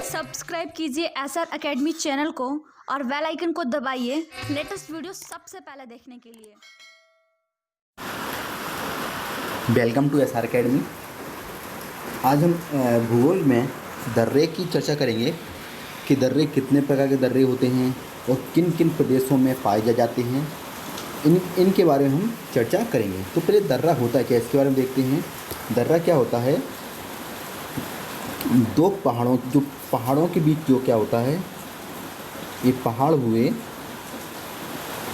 Subscribe कीजिए SR academy channel को और बेल आइकन को दबाइए लेटेस्ट वीडियो सबसे पहले देखने के लिए। Welcome to SR academy. आज हम भूगोल में दर्रे की चर्चा करेंगे कि दर्रे कितने प्रकार के दर्रे होते हैं और किन किन प्रदेशों में पाए जाते हैं। इनके बारे में हम चर्चा करेंगे। तो पहले दर्रा होता है क्या, इसके बारे में देखते हैं। दर्रा क्या होता है? दो पहाड़ों के बीच जो क्या होता है, ये पहाड़ हुए।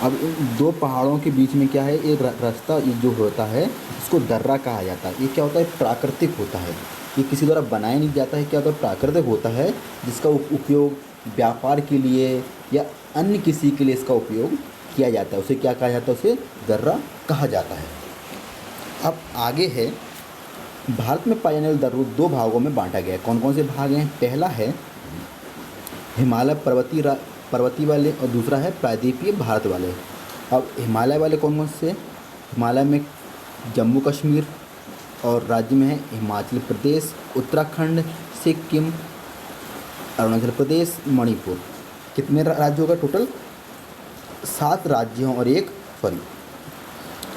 अब इन दो पहाड़ों के बीच में क्या है, ये रास्ता ये जो होता है इसको दर्रा कहा जाता है। ये क्या होता है, प्राकृतिक होता है। ये किसी द्वारा बनाया नहीं जाता है। क्या होता है, प्राकृतिक होता है, जिसका उपयोग व्यापार के लिए या अन्य किसी के लिए इसका उपयोग किया जाता है। उसे क्या कहा जाता है, उसे दर्रा कहा जाता है। अब आगे है, भारत में पाए जाने वाले दर्रों दो भागों में बांटा गया है। कौन कौन से भाग हैं? पहला है हिमालय पर्वतीय वाले और दूसरा है प्रायद्वीपीय भारत वाले। अब हिमालय वाले कौन कौन से? हिमालय में जम्मू कश्मीर और राज्य में है हिमाचल प्रदेश, उत्तराखंड, सिक्किम, अरुणाचल प्रदेश, मणिपुर। कितने राज्य होगा टोटल? 7 राज्य हैं और एक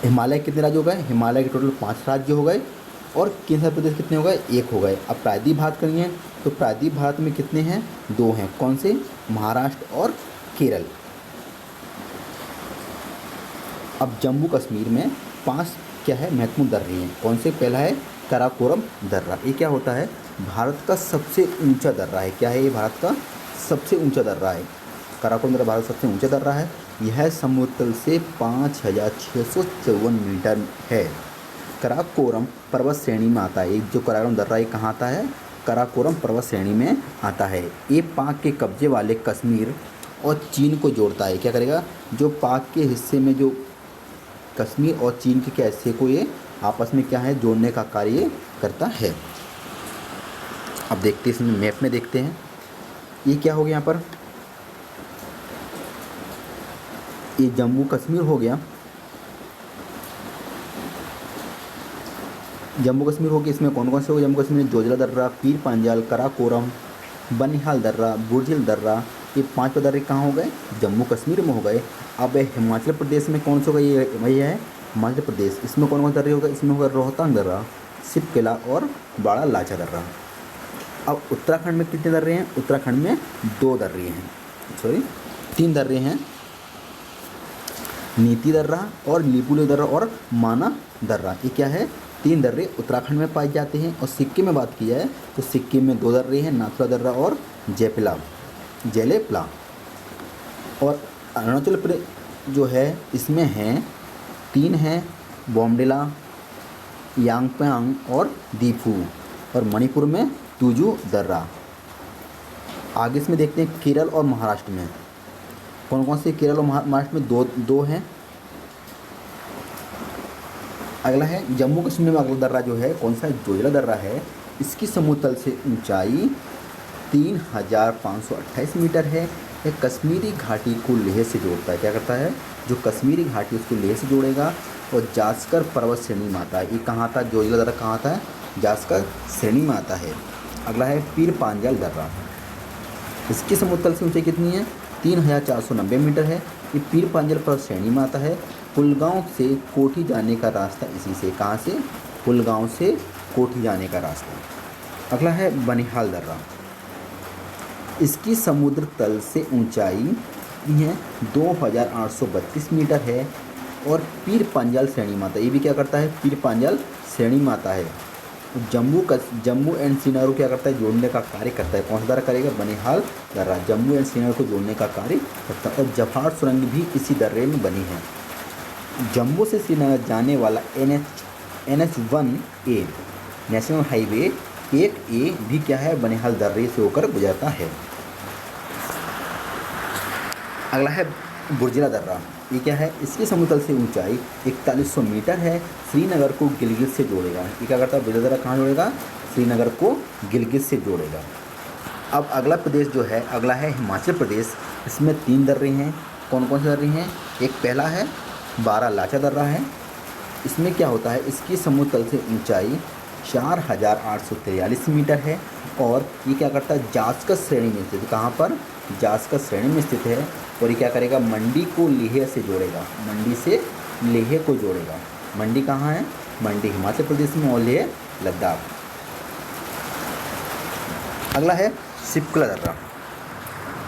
हिमालय कितने राज्य हो गए? हिमालय के टोटल 5 राज्य हो गए और केंद्र प्रदेश कितने हो गए? 1 हो गए। अब प्रायद्वीप भारत करेंगे तो प्रायद्वीप भारत में कितने हैं? 2 हैं। कौन से? महाराष्ट्र और केरल। अब जम्मू कश्मीर में 5 क्या है महत्वपूर्ण दर्रे हैं। कौन से? पहला है काराकोरम दर्रा। ये क्या होता है? भारत का सबसे ऊंचा दर्रा है। क्या है ये? भारत का सबसे ऊंचा दर्रा है। काराकोरम दर्रा भारत का सबसे ऊंचा दर्रा है। यह समुद्र तल से 5654 मीटर है। काराकोरम पर्वत श्रेणी में आता है। जो काराकोरम दर्रा ये कहाँ आता है? काराकोरम पर्वत श्रेणी में आता है। ये पाक के कब्जे वाले कश्मीर और चीन को जोड़ता है। क्या करेगा? जो पाक के हिस्से में जो कश्मीर और चीन के हिस्से को ये आपस में क्या है, जोड़ने का कार्य करता है। अब देखते हैं, इसमें मैप में देखते हैं। ये क्या हो गया यहाँ पर? ये जम्मू कश्मीर हो गया। जम्मू कश्मीर हो गया। इसमें कौन कौन से हो गए? जम्मू कश्मीर में जोजिला दर्रा, पीर पांजाल, काराकोरम, बनिहाल दर्रा, बुर्जिल दर्रा। ये 5 दर्रे कहाँ हो गए? जम्मू कश्मीर में हो गए। अब हिमाचल प्रदेश में कौन सा होगा? ये वही है हिमाचल प्रदेश। इसमें कौन कौन दर्रे होगा? इसमें होगा रोहतांग दर्रा, सिपकिला और बाड़ा लाचा दर्रा। अब उत्तराखंड में कितने दर्रे हैं? उत्तराखंड में 2 दर्रे हैं, 3 दर्रे हैं। नीति दर्रा और लिपुलेख दर्रा और माना दर्रा। ये क्या है? 3 दर्रे उत्तराखंड में पाए जाते हैं। और सिक्किम में बात की जाए तो सिक्किम में 2 दर्रे हैं, नाथुला दर्रा और जेलेप्ला। और अरुणाचल प्रदेश जो है इसमें हैं 3 हैं, बोमडिला, यांगप्यांग और दीफू। और मणिपुर में तुजू दर्रा। आगे इसमें देखते हैं केरल और महाराष्ट्र में कौन कौन से? केरल और महाराष्ट्र में 2 हैं। अगला है जम्मू कश्मीर में। अगला दर्रा जो है कौन सा है? जोजिला दर्रा है। इसकी समुद्र तल से ऊंचाई 3528 मीटर है। यह कश्मीरी घाटी को लेह से जोड़ता है। क्या करता है? जो कश्मीरी घाटी उसको लेह से जोड़ेगा। और जास्कर पर्वत श्रेणी में आता है। ये कहाँ आता है? जोजिला दर्रा कहाँ आता है? जास्कर श्रेणी में आता है। अगला है पीर पांजाल दर्रा। इसकी समुद्र तल से ऊंचाई कितनी है? 3490 मीटर है। ये पीर पांजाल पर्वत श्रेणी में आता है। कुलगांव से कोठी जाने का रास्ता इसी से। कहाँ से? कुलगांव से कोठी जाने का रास्ता। अगला है बनिहाल दर्रा। इसकी समुद्र तल से ऊंचाई है 2832 मीटर है और पीर पांजाल श्रेणी में आता है। ये भी क्या करता है? पीर पांजाल श्रेणी में आता है। जम्मू एंड श्रीनगर को क्या करता है? जोड़ने का कार्य करता है। कौन सा दर्रा करेगा? बनिहाल दर्रा जम्मू एंड श्रीनगर को जोड़ने का कार्य करता है। और जफार सुरंग भी इसी दर्रे में बनी है। जम्मू से श्रीनगर जाने वाला NH1A नेशनल हाईवे 1A भी क्या है? बनिहाल दर्रे से होकर गुजरता है। अगला है बुर्जिला दर्रा। ये क्या है? इसकी समुद्र तल से ऊंचाई 4100 मीटर है। श्रीनगर को गिलगित से जोड़ेगा। ये क्या करता है? बुर्जिला दर्रा कहाँ जोड़ेगा? श्रीनगर को गिलगित से जोड़ेगा। अब अगला प्रदेश जो है, अगला है हिमाचल प्रदेश। इसमें 3 दर्रे हैं। कौन कौन से दर्रे हैं? एक पहला है बाड़ा लाचा दर्रा है। इसमें क्या होता है? इसकी समुद्र तल से ऊंचाई 4843 मीटर है और ये क्या करता है, जासकस श्रेणी में स्थित, कहाँ पर, जासकस श्रेणी में स्थित है। और ये क्या करेगा, मंडी को लेह से जोड़ेगा, मंडी से लेह को जोड़ेगा। मंडी कहाँ है, मंडी हिमाचल प्रदेश में और लेह लद्दाख। अगला है शिप्कुला दर्रा।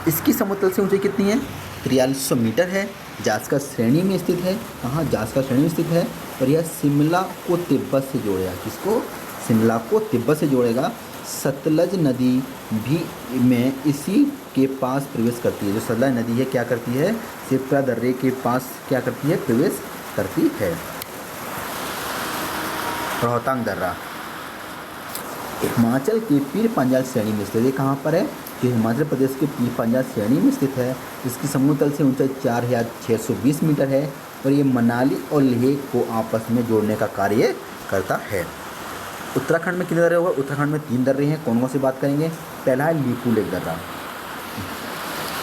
इसकी समुद्र से ऊंचाई कितनी है, 4300 मीटर है। जासकस श्रेणी में स्थित है, कहाँ, जासकस श्रेणी में स्थित है। और यह शिमला को तिब्बत से जोड़ेगा, किसको, शिमला को तिब्बत से जोड़ेगा। सतलज नदी भी में इसी के पास प्रवेश करती है। जो सतलज नदी है क्या करती है, शिप्कुला दर्रे के पास क्या करती है, प्रवेश करती है। रोहतांग दर्रा हिमाचल के पीर पंजाल श्रेणी में स्थित है। कहाँ पर है, जो हिमाचल प्रदेश के पीर पंजाल श्रेणी में स्थित है। इसकी समुद्र तल से ऊंचाई 4620 मीटर है। और ये मनाली और लेह को आपस में जोड़ने का कार्य करता है। उत्तराखंड में कितने दर्रे होगा, उत्तराखंड में 3 दर्रे हैं। कौन कौन सी बात करेंगे, पहला है लिपुलेख दर्रा।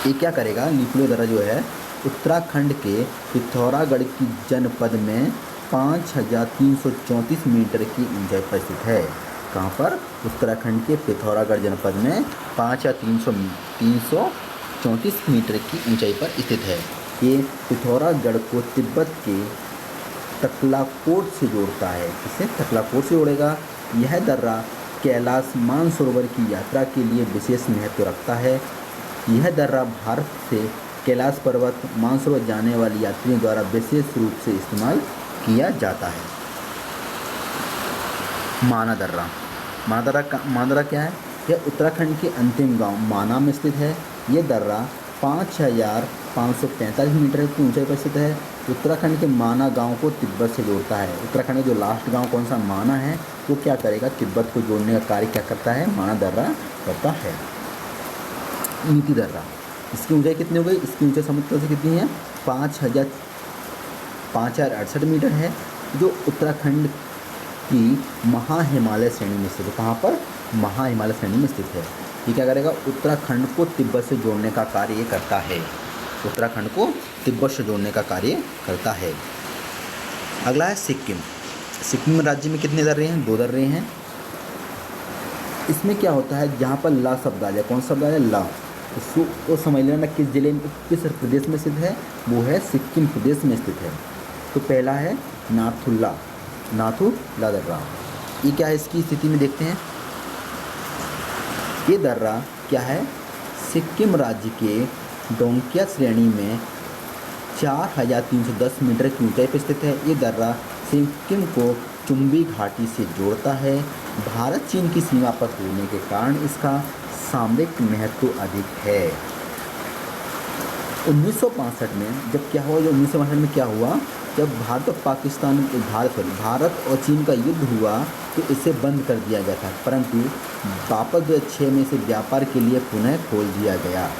ये क्या करेगा, लिपुलेख दर्रा जो है उत्तराखंड के पिथौरागढ़ की जनपद में 5334 मीटर की ऊंचाई पर स्थित है। कहाँ पर, उत्तराखंड के पिथौरागढ़ जनपद में 5334 मीटर की ऊंचाई पर स्थित है। ये पिथौरागढ़ को तिब्बत के तकलाकोट से जोड़ता है। किसे, तकलाकोट से जोड़ेगा। यह दर्रा कैलाश मानसरोवर की यात्रा के लिए विशेष महत्व रखता है। यह दर्रा भारत से कैलाश पर्वत मानसरोवर जाने वाले यात्रियों द्वारा विशेष रूप से इस्तेमाल किया जाता है। माना दर्रा। माना दर्रा क्या है, यह उत्तराखंड के अंतिम गांव माना में स्थित है। यह दर्रा 5545 मीटर की ऊंचाई पर स्थित है। उत्तराखंड के माना गांव को तिब्बत से जोड़ता है। उत्तराखंड का जो लास्ट गांव कौन सा, माना है, वो क्या करेगा, तिब्बत को जोड़ने का कार्य क्या करता है, माना दर्रा करता है। नीति दर्रा, इसकी ऊंचाई कितनी हो गई, इसकी ऊंचाई समुद्र तल से कितनी है, 5068 मीटर है। जो उत्तराखंड की महा हिमालय श्रेणी में स्थित है। कहाँ पर, महा हिमालय श्रेणी में स्थित है। ये क्या करेगा, उत्तराखंड को तिब्बत से जोड़ने का कार्य करता है। उत्तराखंड को तिब्बत से जोड़ने का कार्य करता है। अगला है सिक्किम। सिक्किम राज्य में कितने दर्रे हैं, 2 दर्रे हैं। इसमें क्या होता है, जहाँ पर ला शब्द आ जाए, कौन सा शब्द आ जाए, ला, उसको वो समझ लेना किस जिले में, किस प्रदेश में स्थित है, वो है सिक्किम प्रदेश में स्थित है। तो पहला है नाथुला दर्रा। ये क्या है, इसकी स्थिति में देखते हैं। ये दर्रा क्या है, सिक्किम राज्य के डोंकिया श्रेणी में 4310 मीटर की ऊंचाई पर स्थित है। ये दर्रा सिक्किम को चुंबी घाटी से जोड़ता है। भारत चीन की सीमा पर होने के कारण इसका सामरिक महत्व अधिक है। 1965 में जब क्या हुआ, जो 1965 में क्या हुआ, जब भारत और चीन का युद्ध हुआ तो इसे बंद कर दिया गया था, परंतु वापस 2006 में इसे व्यापार के लिए पुनः खोल दिया गया।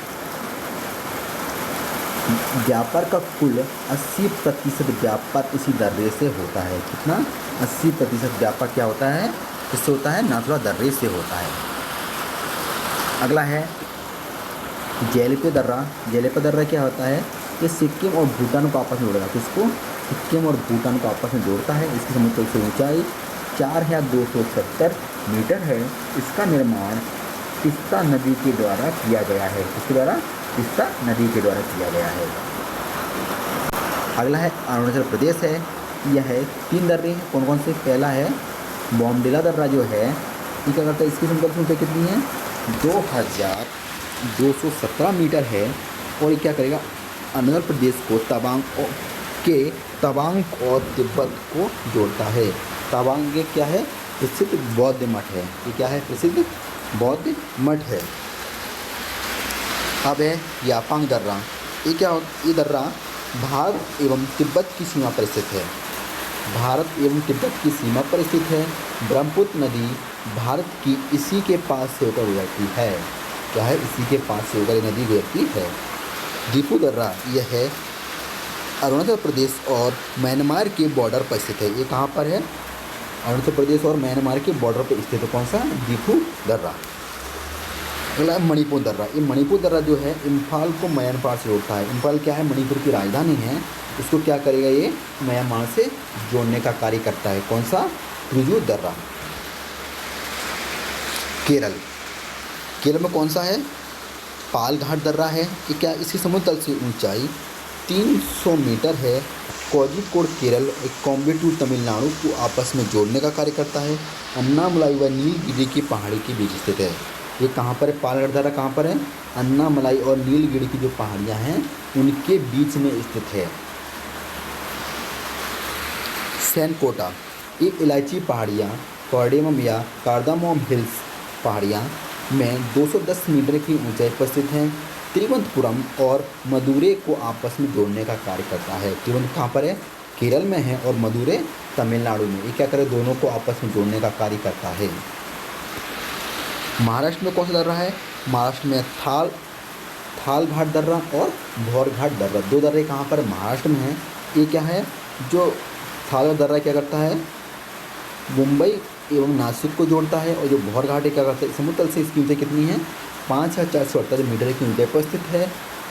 व्यापार का कुल 80% व्यापार इसी दर्रे से होता है। कितना, 80% व्यापार क्या होता है, इससे होता है, नाथुला दर्रे से होता है। अगला है जेलिपे दर्रा। जेलिपे दर्रा क्या होता है, ये सिक्किम और भूटान को आपस में जोड़ेगा। किसको, सिक्किम और भूटान को आपस में जोड़ता है। इसकी समुद्र से ऊंचाई 4270 मीटर है। इसका निर्माण तीस्ता नदी के द्वारा किया गया है। किसके द्वारा, तीस्ता नदी के द्वारा किया गया है। अगला है अरुणाचल प्रदेश है। यह 3 दर्रे हैं। कौन कौन से, पहला है बॉमडिला दर्रा जो है, ये क्या करता है, इसकी समुद्र से ऊंचाई कितनी है, 2217 मीटर है। और ये क्या करेगा, अरुणाचल प्रदेश को तवांग और तिब्बत को जोड़ता है। तवांग ये क्या है, प्रसिद्ध बौद्ध मठ है। ये क्या है, प्रसिद्ध बौद्ध मठ है। अब है यापांग दर्रा। ये क्या, ये दर्रा भारत एवं तिब्बत की सीमा पर स्थित है। भारत एवं तिब्बत की सीमा पर स्थित है। ब्रह्मपुत्र नदी भारत की इसी के पास से होकर गुजरती है। क्या है, इसी के पास से होकर नदी गुजरती है। दीपू दर्रा यह है अरुणाचल प्रदेश और म्यांमार के बॉर्डर पर स्थित है। ये कहाँ पर है, अरुणाचल प्रदेश और म्यांमार के बॉर्डर पर स्थित है। कौन सा, दीपू दर्रा। अगला है मणिपुर दर्रा। ये मणिपुर दर्रा जो है इम्फाल को म्यांमार से जोड़ता है। इम्फाल क्या है, मणिपुर की राजधानी है। इसको क्या करेगा, ये म्यांमार से जोड़ने का कार्य करता है। कौन सा, त्रिजू दर्रा। केरल। केरल में कौन सा है? पाल घाट दर्रा है कि क्या? इसकी समुद्र तल से ऊंचाई 300 मीटर है। कोझिकोड केरल और कोयम्बटूर तमिलनाडु को आपस में जोड़ने का कार्य करता है। अन्नामलाई व नीलगिरी की पहाड़ी के बीच स्थित है। ये कहाँ पर है? पाल घाट दर्रा कहाँ पर है? अन्नामलाई और नीलगिरी की जो पहाड़ियाँ हैं उनके बीच में स्थित है। सैनकोटा, ये इलायची पहाड़ियाँ कार्डेमम या कार्दामोम हिल्स पहाड़ियाँ में 210 मीटर की ऊंचाई पर स्थित हैं। तिरुवनंतपुरम और मदुरै को आपस में जोड़ने का कार्य करता है। तिरुवनंतपुरम कहाँ पर है? केरल में है और मदुरै तमिलनाडु में। ये क्या करे? दोनों को आपस में जोड़ने का कार्य करता है। महाराष्ट्र में कौन सा दर्रा है? महाराष्ट्र में थाल घाट दर्रा और भौर घाट दर्रा, दो दर्रे कहाँ पर? महाराष्ट्र में है। ये क्या है? जो थाल दर्रा क्या करता है? मुंबई एवं नासिक को जोड़ता है। और जो भौर घाट है क्या करता है? समुद्र तल से इसकी ऊंचाई कितनी है? 5478 मीटर की ऊंचाई पर स्थित है।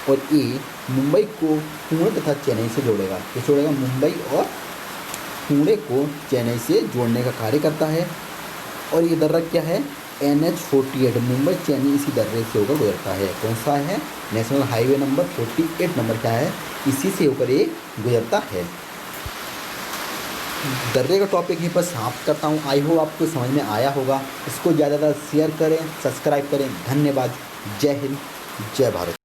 और ये मुंबई को पुणे तथा चेन्नई से जोड़ेगा। ये जोड़ेगा मुंबई और पुणे को चेन्नई से जोड़ने का कार्य करता है। और ये दर्रा क्या है? NH48 मुंबई चेन्नई इसी दर्रे से होकर गुजरता है। कौन सा है? नेशनल हाईवे नंबर 48 नंबर क्या है? इसी से होकर ये गुजरता है। दर्रे का टॉपिक यहीं पर समाप्त करता हूँ। आई होप आपको समझ में आया होगा। इसको ज़्यादातर शेयर करें, सब्सक्राइब करें। धन्यवाद। जय हिंद, जय भारत।